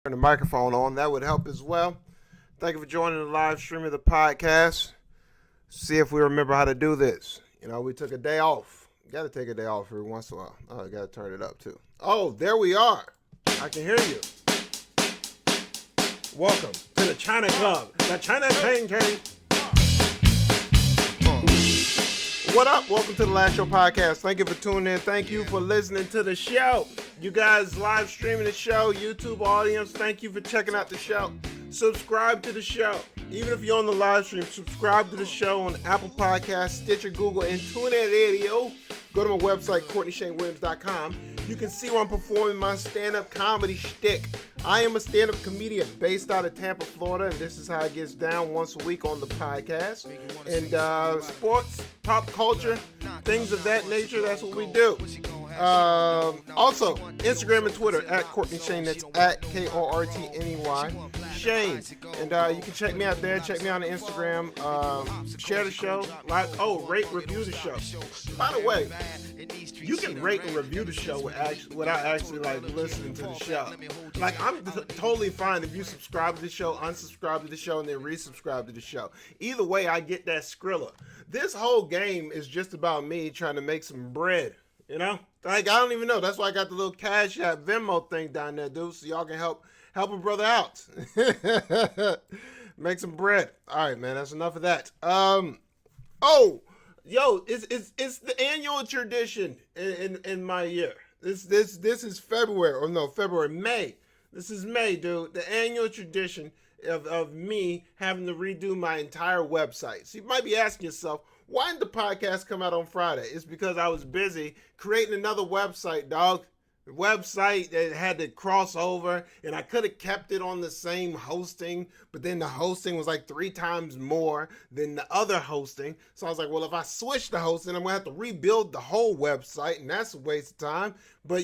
turn the microphone on. That would help as well. Thank you for joining the live stream of the podcast. See if we remember how to do this. We took a day off. You got to take a day off every once in a while. Oh, I got to turn it up too. Oh, there we are. I can hear you. Welcome to the China Club. The China Chain Chain. What up? Welcome to the Last Show Podcast. Thank you for tuning in. Thank you for listening to the show. You guys live streaming the show, YouTube audience, thank you for checking out the show. Subscribe to the show. Even if you're on the live stream, subscribe to the show on Apple Podcasts, Stitcher, Google, and TuneIn Radio. Go to my website, KortneyShaneWilliams.com. You can see where I'm performing my stand-up comedy shtick. I am a stand-up comedian based out of Tampa, Florida, and this is how it gets down once a week on the podcast. And sports, pop culture, things of that nature, that's what we do. Also, Instagram and Twitter, at Kortney Shane, that's at Kortney Shane. And you can check me out there, check me out on Instagram, share the show, rate, review the show. By the way, you can rate and review the show without actually listening to the show. I'm totally fine if you subscribe to the show, unsubscribe to the show, and then resubscribe to the show. Either way, I get that Skrilla. This whole game is just about me trying to make some bread. I don't even know. That's why I got the little Cash App Venmo thing down there, dude, so y'all can help a brother out. Make some bread. All right, man, that's enough of that. It's the annual tradition in my year. This is May. This is May, dude. The annual tradition of me having to redo my entire website. So you might be asking yourself, why didn't the podcast come out on Friday? It's because I was busy creating another website, dog. The website that had to cross over, and I could have kept it on the same hosting, but then the hosting was like 3 times more than the other hosting. So I was like, well, if I switch the hosting, I'm going to have to rebuild the whole website, and that's a waste of time. But,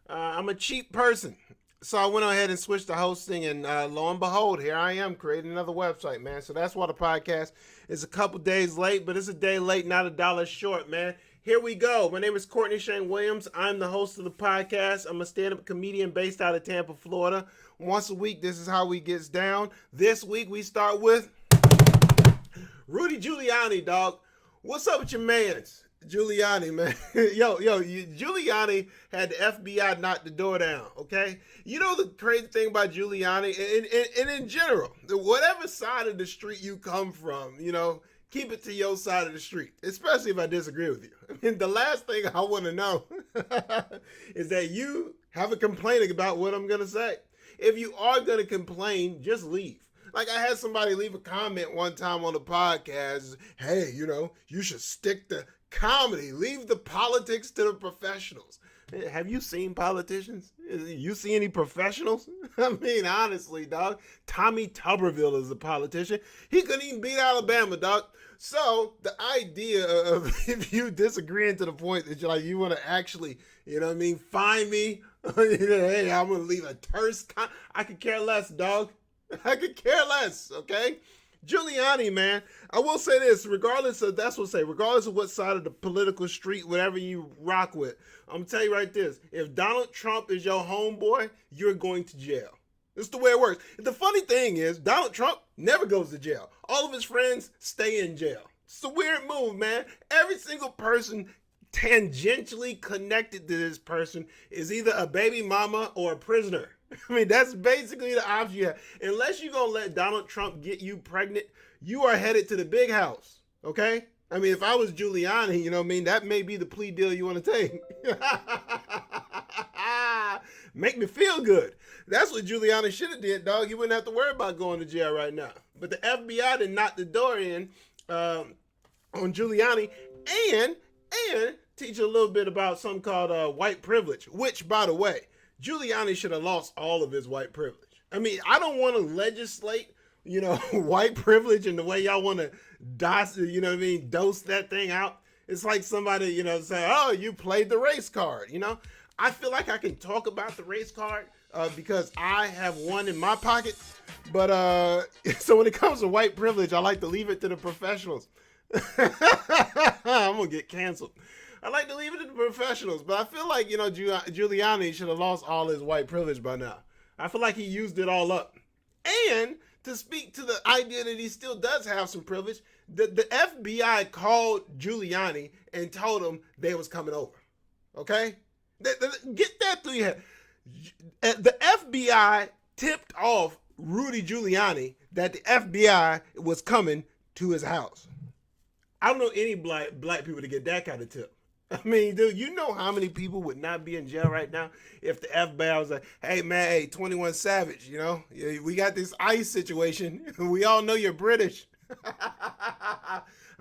I'm a cheap person. So I went ahead and switched the hosting, and lo and behold, here I am creating another website, man. So that's why the podcast is a couple days late, but it's a day late, not a dollar short, man. Here we go. My name is Kortney Shane Williams. I'm the host of the podcast. I'm a stand-up comedian based out of Tampa, Florida. Once a week, this is how we get down. This week, we start with Rudy Giuliani, dog. What's up with your mans? Giuliani, man. Giuliani had the FBI knock the door down, okay? You know the crazy thing about Giuliani, and in general, whatever side of the street you come from, keep it to your side of the street, especially if I disagree with you. I mean, the last thing I want to know is that you have a complaint about what I'm going to say. If you are going to complain, just leave. I had somebody leave a comment one time on the podcast, hey, you should stick to comedy. Leave the politics to the professionals. Have you seen politicians? You see any professionals? I mean, honestly, dog, Tommy Tuberville is a politician. He couldn't even beat Alabama, dog. So the idea of if you disagreeing to the point that you want to actually, find me, hey, I'm going to leave a terse comment. I could care less, dog. I could care less, okay? Giuliani, man, I will say this, regardless of what side of the political street, whatever you rock with, I'm going to tell you right this, if Donald Trump is your homeboy, you're going to jail. That's the way it works. The funny thing is, Donald Trump never goes to jail. All of his friends stay in jail. It's a weird move, man. Every single person tangentially connected to this person is either a baby mama or a prisoner. I mean, that's basically the option you have. Unless you're going to let Donald Trump get you pregnant, you are headed to the big house, okay? I mean, if I was Giuliani, that may be the plea deal you want to take. Make me feel good. That's what Giuliani should have did, dog. You wouldn't have to worry about going to jail right now. But the FBI did knock the door in on Giuliani and teach a little bit about something called white privilege, which, by the way, Giuliani should have lost all of his white privilege. I mean, I don't want to legislate, white privilege in the way y'all want to dose that thing out. It's like somebody, say, oh, you played the race card, I feel like I can talk about the race card because I have one in my pocket. But so when it comes to white privilege, I like to leave it to the professionals. I'm going to get canceled. I like to leave it to the professionals, but I feel like, Giuliani should have lost all his white privilege by now. I feel like he used it all up. And to speak to the idea that he still does have some privilege, the FBI called Giuliani and told him they was coming over. Okay? Get that through your head. The FBI tipped off Rudy Giuliani that the FBI was coming to his house. I don't know any black people to get that kind of tip. I mean, dude, you know how many people would not be in jail right now if the FBI was like, hey, man, hey, 21 Savage, you know, we got this ICE situation. We all know you're British.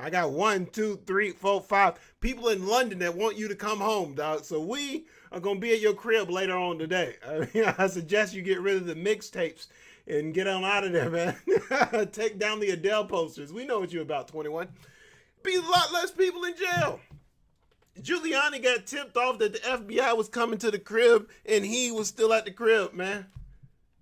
I got 1, 2, 3, 4, 5 people in London that want you to come home, dog. So we are going to be at your crib later on today. I suggest you get rid of the mixtapes and get on out of there, man. Take down the Adele posters. We know what you're about, 21. Be a lot less people in jail. Giuliani got tipped off that the FBI was coming to the crib, and he was still at the crib, man.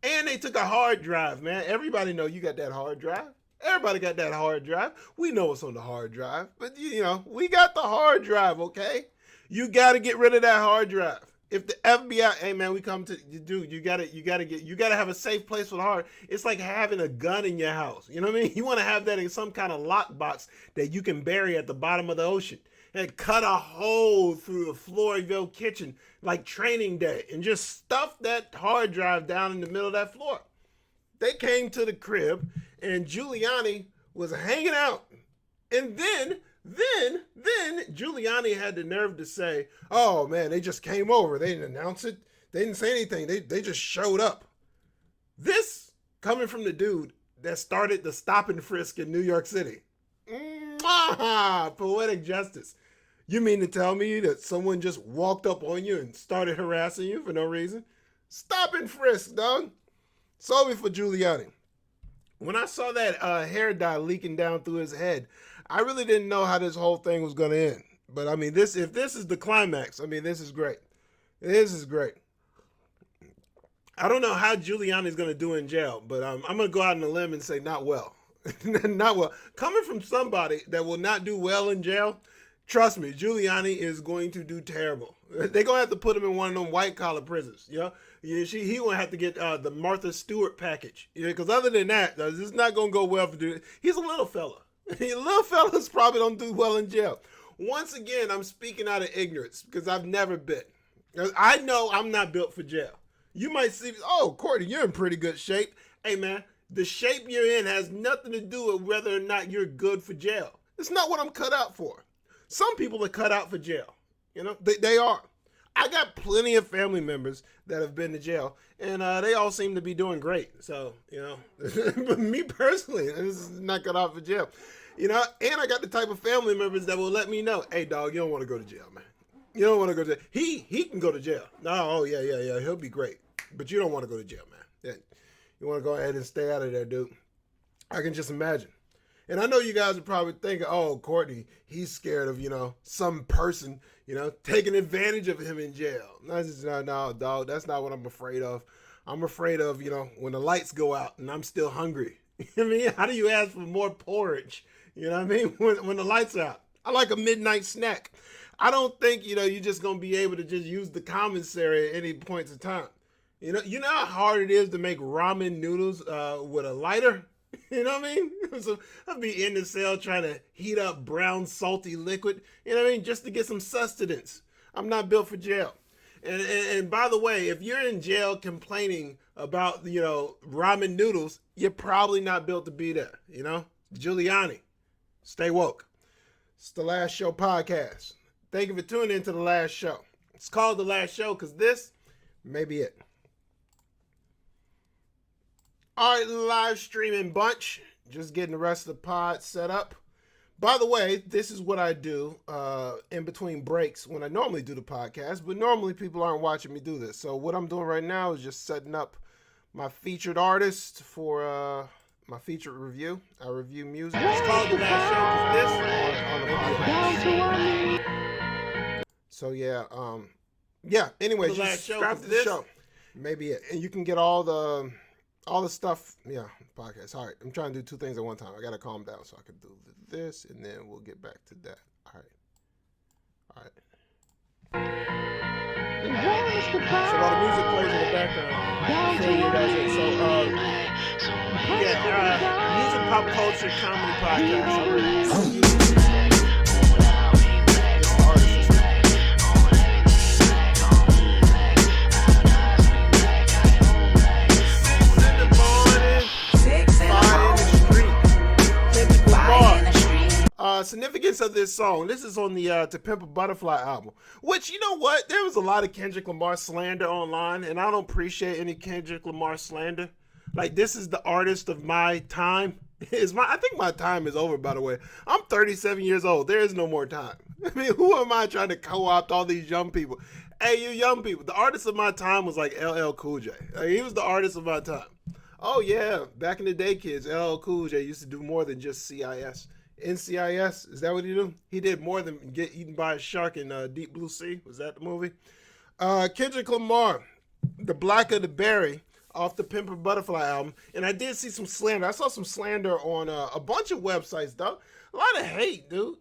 And they took a hard drive, man. Everybody know you got that hard drive. Everybody got that hard drive. We know what's on the hard drive, but you know, we got the hard drive, okay? You got to get rid of that hard drive. If the FBI, hey man, we come to dude, you gotta have a safe place for the hard. It's like having a gun in your house. You know what I mean? You want to have that in some kind of lockbox that you can bury at the bottom of the ocean and cut a hole through the floor of your kitchen like Training Day and just stuff that hard drive down in the middle of that floor. They came to the crib and Giuliani was hanging out. And then Giuliani had the nerve to say, oh man, they just came over. They didn't announce it. They didn't say anything. They just showed up. This coming from the dude that started the stop and frisk in New York City. Poetic justice. You mean to tell me that someone just walked up on you and started harassing you for no reason? Stop and frisk, dog. Sorry for Giuliani. When I saw that hair dye leaking down through his head, I really didn't know how this whole thing was going to end. But I mean, if this is the climax, I mean, this is great. This is great. I don't know how Giuliani's going to do in jail, but I'm going to go out on a limb and say not well. Not well. Coming from somebody that will not do well in jail, trust me, Giuliani is going to do terrible. They're going to have to put him in one of them white-collar prisons, you know? He won't have to get the Martha Stewart package, because other than that, this is not going to go well for dude. He's a little fella. Little fellas probably don't do well in jail. Once again, I'm speaking out of ignorance because I've never been. I know I'm not built for jail. You might see, oh, Kortney, you're in pretty good shape. Hey, man, the shape you're in has nothing to do with whether or not you're good for jail. It's not what I'm cut out for. Some people are cut out for jail. You know, they are. I got plenty of family members that have been to jail, and they all seem to be doing great. So, you know, but me personally, this is not cut out for jail. You know, and I got the type of family members that will let me know, hey, dog, you don't want to go to jail, man. You don't want to go to jail. He can go to jail. No, oh, yeah, he'll be great. But you don't want to go to jail, man. Yeah. You want to go ahead and stay out of there, dude. I can just imagine. And I know you guys are probably thinking, oh, Kortney, he's scared of, you know, some person, you know, taking advantage of him in jail. No, dog, that's not what I'm afraid of. I'm afraid of, you know, when the lights go out and I'm still hungry. I mean, how do you ask for more porridge? You know what I mean? When the lights are out. I like a midnight snack. I don't think, you know, you're just going to be able to just use the commissary at any points in time. You know how hard it is to make ramen noodles with a lighter? You know what I mean? So I'll be in the cell trying to heat up brown, salty liquid, you know what I mean? Just to get some sustenance. I'm not built for jail. And by the way, if you're in jail complaining about, you know, ramen noodles, you're probably not built to be there, you know? Giuliani, stay woke. It's The Last Show podcast. Thank you for tuning in to The Last Show. It's called The Last Show because this may be it. All right, live streaming bunch. Just getting the rest of the pod set up. By the way, this is what I do in between breaks when I normally do the podcast, but normally people aren't watching me do this. So what I'm doing right now is just setting up my featured artist for my featured review. I review music. It's called The Last Show because this on the podcast. So yeah, anyway, just subscribe to the show. Maybe it. And you can get all the stuff, podcast. All right, I'm trying to do two things at one time. I got to calm down so I can do this, and then we'll get back to that. All right. So while the music plays in the background, I'll show you guys it. Music, pop culture, comedy podcast. I really use this artist. Significance of this song. This is on the To Pimp a Butterfly album. Which, you know what? There was a lot of Kendrick Lamar slander online, and I don't appreciate any Kendrick Lamar slander. Like, this is the artist of my time. I think my time is over, by the way. I'm 37 years old. There is no more time. I mean, who am I trying to co-opt all these young people? Hey, you young people. The artist of my time was like LL Cool J. Like, he was the artist of my time. Oh, yeah. Back in the day, kids, LL Cool J used to do more than just CIS. NCIS, is that what he did? He did more than get eaten by a shark in Deep Blue Sea. Was that the movie? Kendrick Lamar, The Black of the Berry, off the Pimp a Butterfly album. And I did see some slander. I saw some slander on a bunch of websites, though. A lot of hate, dude.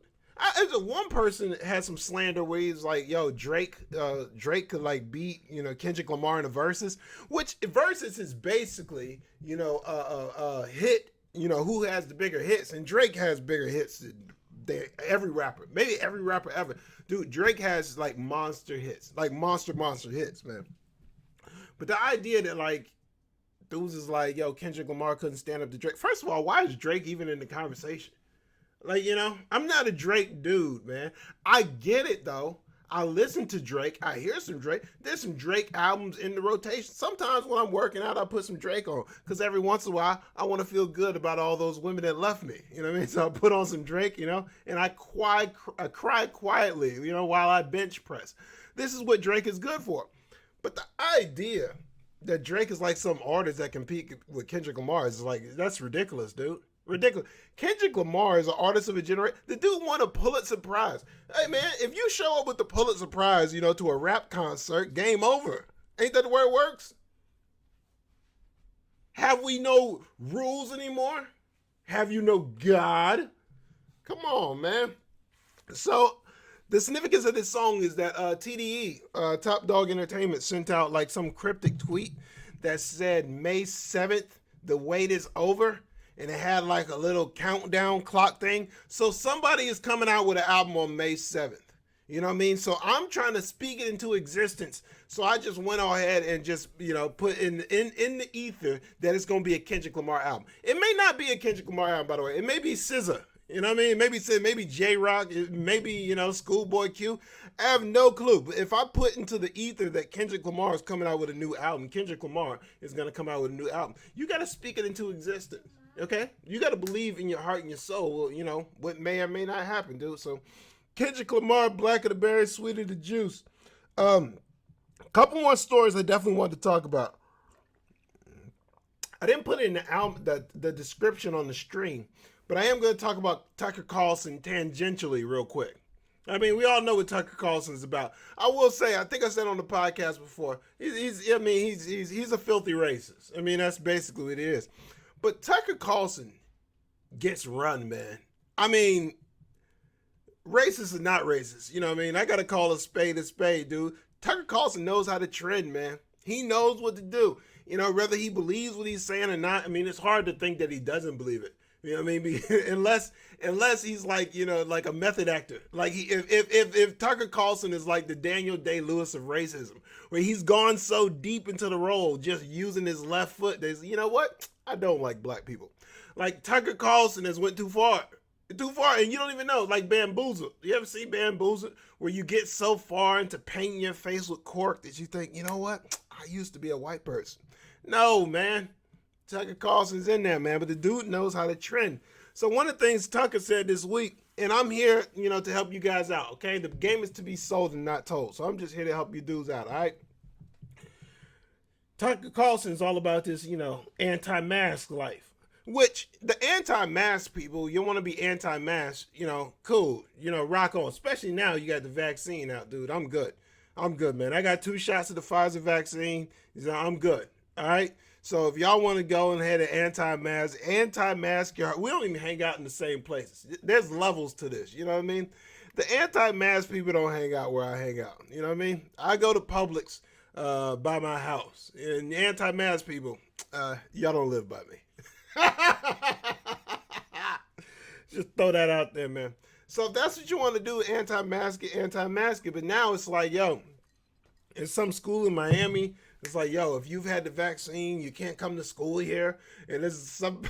One person had some slander where he's like, yo, Drake could like beat, Kendrick Lamar in the verses, which verses is basically, hit, who has the bigger hits, and Drake has bigger hits than every rapper, maybe every rapper ever. Dude, Drake has like monster hits, like monster hits, man. But the idea that like dudes is like, yo, Kendrick Lamar couldn't stand up to Drake. First of all, why is Drake even in the conversation? Like, I'm not a Drake dude, man. I get it though. I listen to Drake. I hear some Drake. There's some Drake albums in the rotation. Sometimes when I'm working out, I put some Drake on because every once in a while, I want to feel good about all those women that left me. You know what I mean? So I put on some Drake, and I cry quietly, while I bench press. This is what Drake is good for. But the idea that Drake is like some artist that compete with Kendrick Lamar is like, that's ridiculous, dude. Ridiculous. Kendrick Lamar is an artist of a generation. The dude won a Pulitzer Prize. Hey, man, if you show up with the Pulitzer Prize, to a rap concert, game over. Ain't that the way it works? Have we no rules anymore? Have you no God? Come on, man. So, the significance of this song is that TDE, Top Dog Entertainment, sent out like some cryptic tweet that said May 7th, the wait is over. And it had like a little countdown clock thing. So somebody is coming out with an album on May 7th. You know what I mean? So I'm trying to speak it into existence. So I just went ahead and just, put in the ether that it's going to be a Kendrick Lamar album. It may not be a Kendrick Lamar album, by the way. It may be SZA. You know what I mean? Maybe J-Rock, maybe, Schoolboy Q. I have no clue. But if I put into the ether that Kendrick Lamar is coming out with a new album, Kendrick Lamar is going to come out with a new album. You got to speak it into existence. Okay? You got to believe in your heart and your soul, what may or may not happen, dude. So, Kendrick Lamar, Black of the Berry, Sweet of the Juice. Couple more stories I definitely want to talk about. I didn't put it in the album, the description on the stream, but I am going to talk about Tucker Carlson tangentially real quick. I mean, we all know what Tucker Carlson is about. I will say, I think I said on the podcast before, he's a filthy racist. I mean, that's basically what it is. But Tucker Carlson gets run, man. I mean, racist or not racist, you know what I mean? I got to call a spade, dude. Tucker Carlson knows how to trend, man. He knows what to do. Whether he believes what he's saying or not, I mean, it's hard to think that he doesn't believe it. You know what I mean? unless he's like, like a method actor. Like if Tucker Carlson is like the Daniel Day-Lewis of racism, where he's gone so deep into the role, just using his left foot, you know what? I don't like black people. Like Tucker Carlson has went too far, and you don't even know. Like Bamboozled. You ever see Bamboozled, where you get so far into painting your face with cork that you think, you know what? I used to be a white person. No, man. Tucker Carlson's in there, man, but the dude knows how to trend. So one of the things Tucker said this week, and I'm here, to help you guys out, okay? The game is to be sold and not told. So I'm just here to help you dudes out, all right? Tucker Carlson is all about this, anti-mask life, which the anti-mask people, you want to be anti-mask, cool, rock on. Especially now you got the vaccine out, dude. I'm good, man. I got 2 shots of the Pfizer vaccine. I'm good, all right? So if y'all want to go ahead and anti-mask, we don't even hang out in the same places. There's levels to this, you know what I mean? The anti-mask people don't hang out where I hang out. You know what I mean? I go to Publix by my house. And the anti-mask people, y'all don't live by me. Just throw that out there, man. So if that's what you want to do, anti-mask it, anti-mask it. But now it's like, yo, in some school in Miami, it's like, yo, if you've had the vaccine, you can't come to school here. And this is some.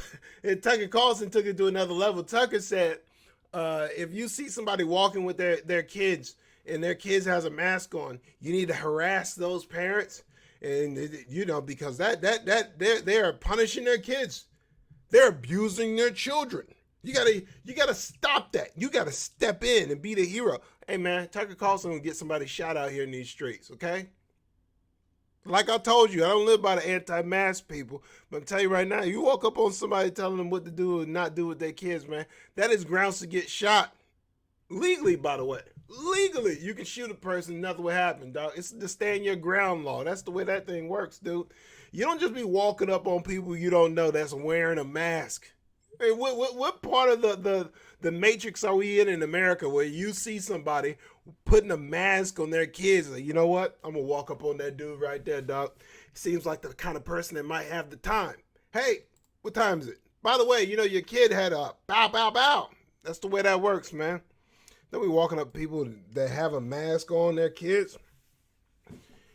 And Tucker Carlson took it to another level. Tucker said, if you see somebody walking with their kids and their kids has a mask on, you need to harass those parents, and because they are punishing their kids, they're abusing their children. You gotta stop that. You gotta step in and be the hero. Hey man, Tucker Carlson will get somebody shot out here in these streets, okay? Like I told you, I don't live by the anti-mask people. But I'm telling you right now, you walk up on somebody telling them what to do and not do with their kids, man, that is grounds to get shot. Legally, by the way. Legally, you can shoot a person, nothing will happen, dog. It's the stand your ground law. That's the way that thing works, dude. You don't just be walking up on people you don't know that's wearing a mask. Hey, what part of the matrix are we in America where you see somebody putting a mask on their kids? Like, you know what? I'm going to walk up on that dude right there, dog. He seems like the kind of person that might have the time. Hey, what time is it? By the way, your kid had a bow, bow, bow. That's the way that works, man. Then we walking up people that have a mask on their kids.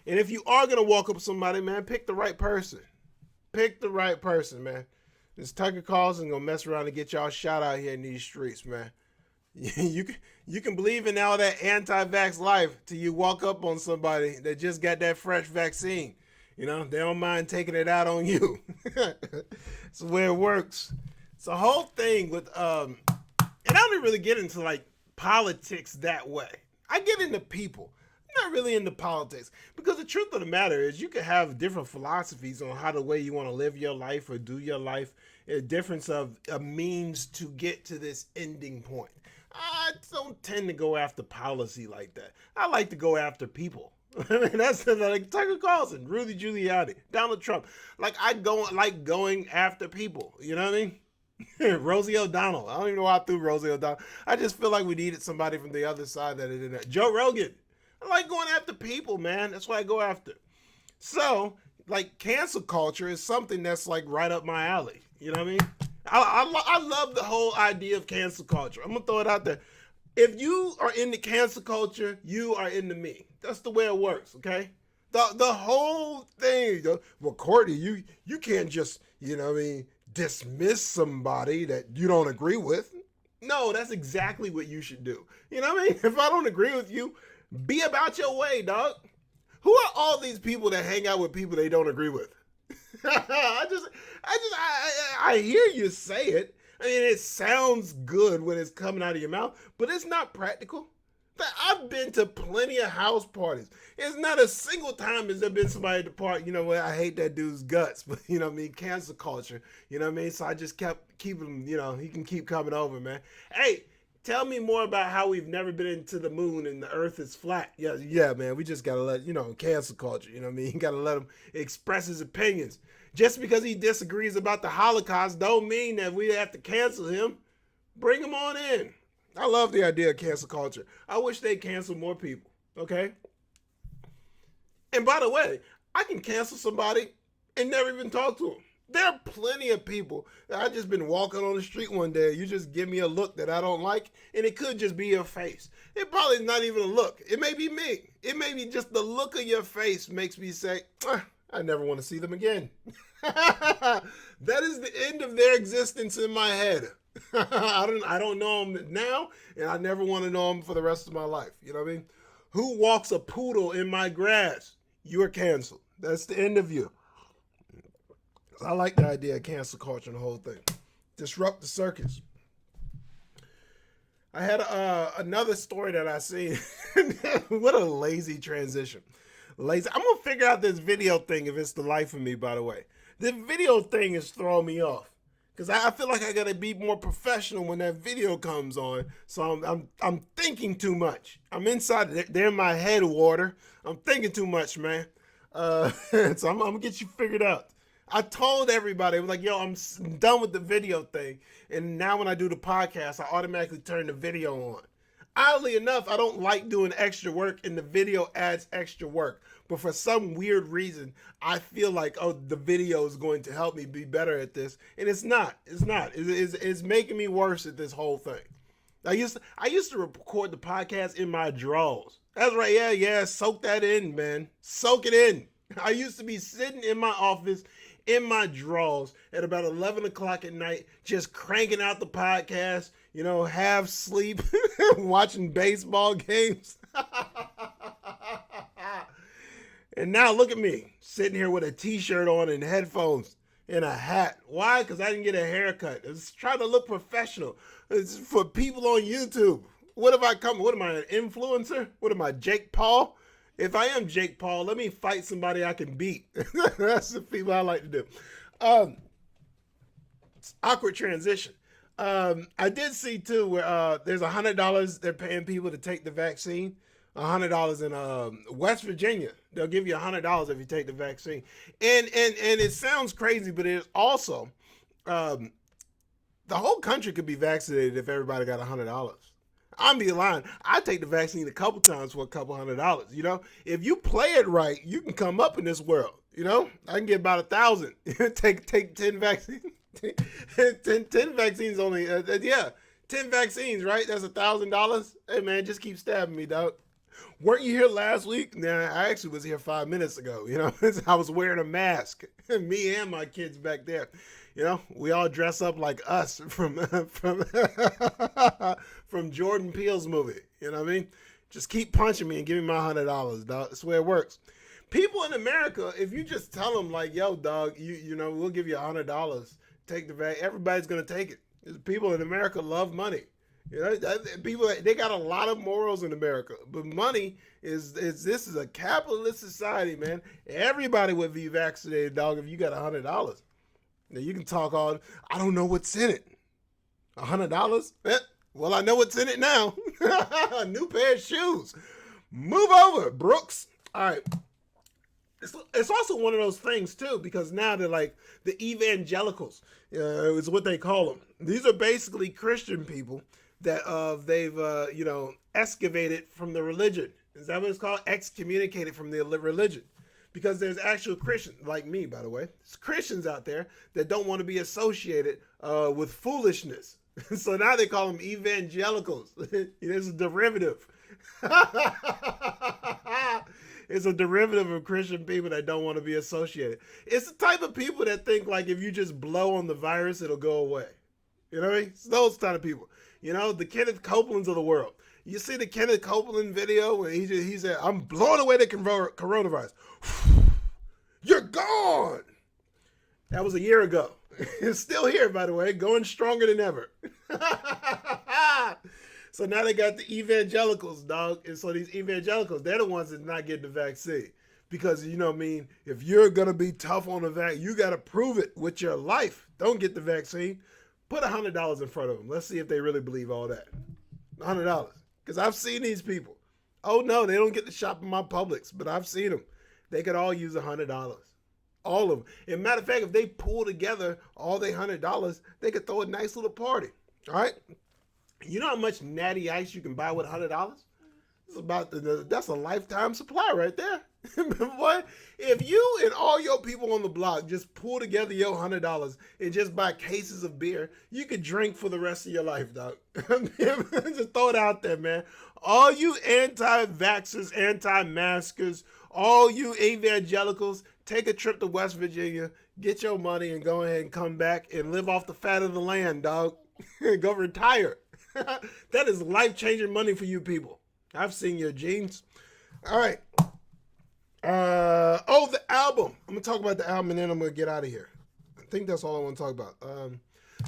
And if you are going to walk up to somebody, man, pick the right person. Pick the right person, man. This Tucker Carlson gonna mess around and get y'all shot out here in these streets, man. You can believe in all that anti-vax life till you walk up on somebody that just got that fresh vaccine. They don't mind taking it out on you. It's the way it works. It's a whole thing with and I don't really get into like politics that way. I get into people. I'm not really into politics because the truth of the matter is you can have different philosophies on how the way you want to live your life or do your life. A difference of a means to get to this ending point. I don't tend to go after policy like that. I like to go after people. I mean, that's like Tucker Carlson, Rudy Giuliani, Donald Trump. Like I like going after people. You know what I mean? Rosie O'Donnell. I don't even know why I threw Rosie O'Donnell. I just feel like we needed somebody from the other side that it didn't. Joe Rogan. I like going after people, man. That's what I go after. So, like, cancel culture is something that's like right up my alley. You know what I mean? I love the whole idea of cancel culture. I'm going to throw it out there. If you are into cancel culture, you are into me. That's the way it works, okay? The whole thing. Well, Kortney, you can't just, dismiss somebody that you don't agree with. No, that's exactly what you should do. You know what I mean? If I don't agree with you, be about your way, dog. Who are all these people that hang out with people they don't agree with? I hear you say it. I mean, it sounds good when it's coming out of your mouth, but it's not practical. I've been to plenty of house parties. It's not a single time has there been somebody at the party, I hate that dude's guts, but cancel culture, So I just kept keeping him, he can keep coming over, man. Hey, tell me more about how we've never been into the moon and the earth is flat. Yeah, man, we just got to let, cancel culture, You got to let him express his opinions. Just because he disagrees about the Holocaust don't mean that we have to cancel him. Bring him on in. I love the idea of cancel culture. I wish they cancel more people, okay? And by the way, I can cancel somebody and never even talk to them. There are plenty of people that I just been walking on the street one day. You just give me a look that I don't like, and it could just be your face. It probably is not even a look. It may be me. It may be just the look of your face makes me say, I never want to see them again. That is the end of their existence in my head. I don't know them now, and I never want to know them for the rest of my life. You know what I mean? Who walks a poodle in my grass? You are canceled. That's the end of you. I like the idea of cancel culture and the whole thing. Disrupt the circus. I had another story that I seen. What a lazy transition. Lazy. I'm going to figure out this video thing if it's the life of me, by the way. The video thing is throwing me off. Because I feel like I got to be more professional when that video comes on. So I'm thinking too much. I'm inside. They're in my head water. I'm thinking too much, man. So I'm going to get you figured out. I told everybody, I was like, yo, I'm done with the video thing. And now when I do the podcast, I automatically turn the video on. Oddly enough, I don't like doing extra work, and the video adds extra work. But for some weird reason, I feel like, oh, the video is going to help me be better at this, and it's not. It's not. It's making me worse at this whole thing. I used to record the podcast in my drawers. That's right. Yeah. Soak that in, man. Soak it in. I used to be sitting in my office in my drawers at about 11 o'clock at night, just cranking out the podcast, half sleep, watching baseball games. And now look at me, sitting here with a t-shirt on and headphones and a hat. Why? Because I didn't get a haircut. I was trying to look professional. It's for people on YouTube. What am I, an influencer? What am I, Jake Paul? If I am Jake Paul, let me fight somebody I can beat. That's the people I like to do. Awkward transition. I did see too where there's $100 they're paying people to take the vaccine. $100 in West Virginia. They'll give you $100 if you take the vaccine. And it sounds crazy, but it's also the whole country could be vaccinated if everybody got $100. I'm be lying. I take the vaccine a couple times for a couple $100. If you play it right, you can come up in this world. I can get about 1,000. take 10 vaccines. 10 vaccines only. 10 vaccines, right? That's $1,000. Hey man, just keep stabbing me, dog. Weren't you here last week? Nah, I actually was here 5 minutes ago. I was wearing a mask. Me and my kids back there. We all dress up like us from Jordan Peele's movie. You know what I mean? Just keep punching me and give me my $100, dog. That's the way it works. People in America, if you just tell them like, yo, dog, we'll give you $100, take the vaccine. Everybody's gonna take it. People in America love money. People, they got a lot of morals in America, but money this is a capitalist society, man. Everybody would be vaccinated, dog, if you got $100. Now you can talk all, I don't know what's in it. $100? Well, I know what's in it now. A new pair of shoes. Move over, Brooks. All right. It's also one of those things too, because now they're like the evangelicals, is what they call them. These are basically Christian people that they've excavated from the religion. Is that what it's called? Excommunicated from the religion. Because there's actual Christians, like me, by the way. There's Christians out there that don't want to be associated with foolishness. So now they call them evangelicals. It's a derivative. It's a derivative of Christian people that don't want to be associated. It's the type of people that think like if you just blow on the virus, it'll go away. You know what I mean? It's those kind of people. The Kenneth Copelands of the world. You see the Kenneth Copeland video where he said, I'm blowing away the coronavirus. You're gone. That was a year ago. It's still here, by the way, going stronger than ever. So now they got the evangelicals, dog. And so these evangelicals, they're the ones that's not getting the vaccine. Because, if you're going to be tough on the vaccine, you got to prove it with your life. Don't get the vaccine. Put $100 in front of them. Let's see if they really believe all that. $100. Because I've seen these people. Oh, no, they don't get to shop in my Publix, but I've seen them. They could all use $100. All of them. As a matter of fact, if they pull together all their $100, they could throw a nice little party. All right? You know how much natty ice you can buy with $100? It's about that's a lifetime supply right there. Boy, if you and all your people on the block just pull together your $100 and just buy cases of beer, you could drink for the rest of your life, dog. Just throw it out there, man. All you anti-vaxxers, anti-maskers, all you evangelicals, take a trip to West Virginia, get your money, and go ahead and come back and live off the fat of the land, dog. Go retire. That is life-changing money for you people. I've seen your genes. All right. The album. I'm going to talk about the album and then I'm going to get out of here. I think that's all I want to talk about.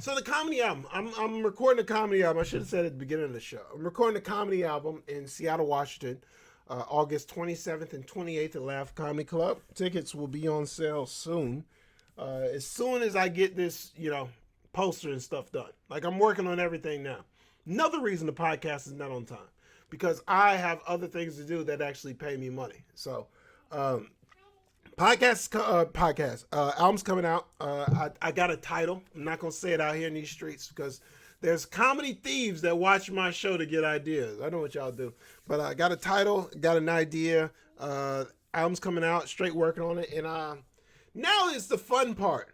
So the comedy album. I'm recording a comedy album. I should have said at the beginning of the show. I'm recording a comedy album in Seattle, Washington, August 27th and 28th at Laugh Comedy Club. Tickets will be on sale soon. As soon as I get this, poster and stuff done. Like, I'm working on everything now. Another reason the podcast is not on time. Because I have other things to do that actually pay me money. So, album's coming out. I got a title. I'm not going to say it out here in these streets because There's comedy thieves that watch my show to get ideas. I know what y'all do. But I got a title, got an idea. Album's coming out, straight working on it. And now it's the fun part.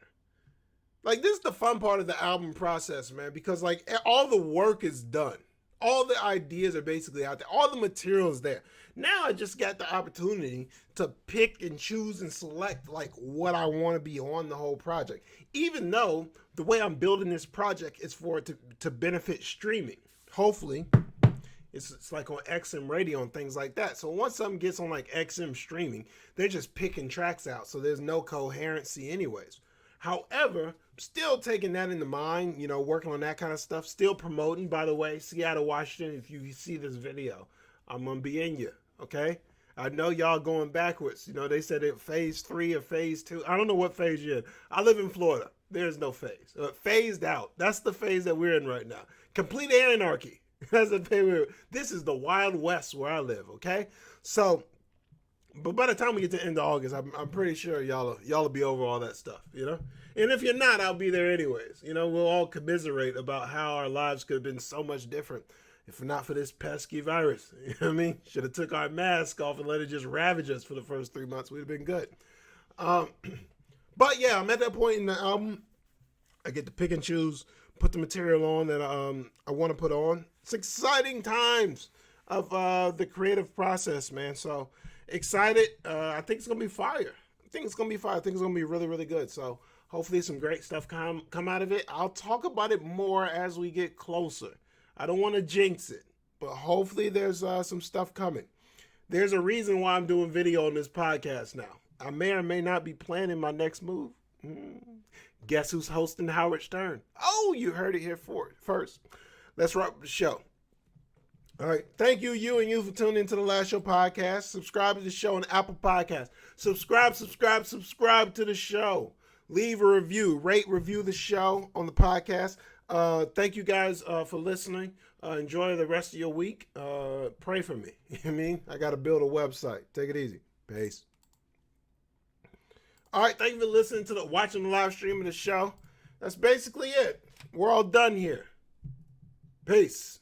Like, this is the fun part of the album process, man, because like all the work is done. All the ideas are basically out there. All the material is there. Now I just got the opportunity to pick and choose and select like what I want to be on the whole project. Even though the way I'm building this project is for it to benefit streaming. Hopefully, it's like on XM radio and things like that. So once something gets on like XM streaming, they're just picking tracks out. So there's no coherency anyways. However, still taking that into mind, you know, working on that kind of stuff. Still promoting, by the way, Seattle, Washington, if you see this video, I'm going to be in you, okay? I know y'all going backwards. You know, they said it phase 3 or phase 2. I don't know what phase you're in. I live in Florida. There's no phase. Phased out. That's the phase that we're in right now. Complete anarchy. That's the phase we're in. This is the Wild West where I live, okay? So, but by the time we get to the end of August, I'm pretty sure y'all will be over all that stuff, you know? And if you're not, I'll be there anyways. You know, we'll all commiserate about how our lives could have been so much different if not for this pesky virus. You know what I mean? Should have took our mask off and let it just ravage us for the first 3 months. We'd have been good. But yeah, I'm at that point in the album. I get to pick and choose, put the material on that I want to put on. It's exciting times of the creative process, man. So excited. I think it's going to be fire. I think it's going to be really, really good. So hopefully some great stuff come out of it. I'll talk about it more as we get closer. I don't want to jinx it, but hopefully there's some stuff coming. There's a reason why I'm doing video on this podcast now. I may or may not be planning my next move. Guess who's hosting Howard Stern? Oh, you heard it here first. Let's rock the show. All right. Thank you for tuning into the Last Show podcast. Subscribe to the show on Apple Podcasts. Subscribe to the show. Leave a review. Review the show on the podcast. Thank you guys for listening. Enjoy the rest of your week. Pray for me. You know what I mean? I got to build a website. Take it easy. Peace. All right. Thank you for listening to watching the live stream of the show. That's basically it. We're all done here. Peace.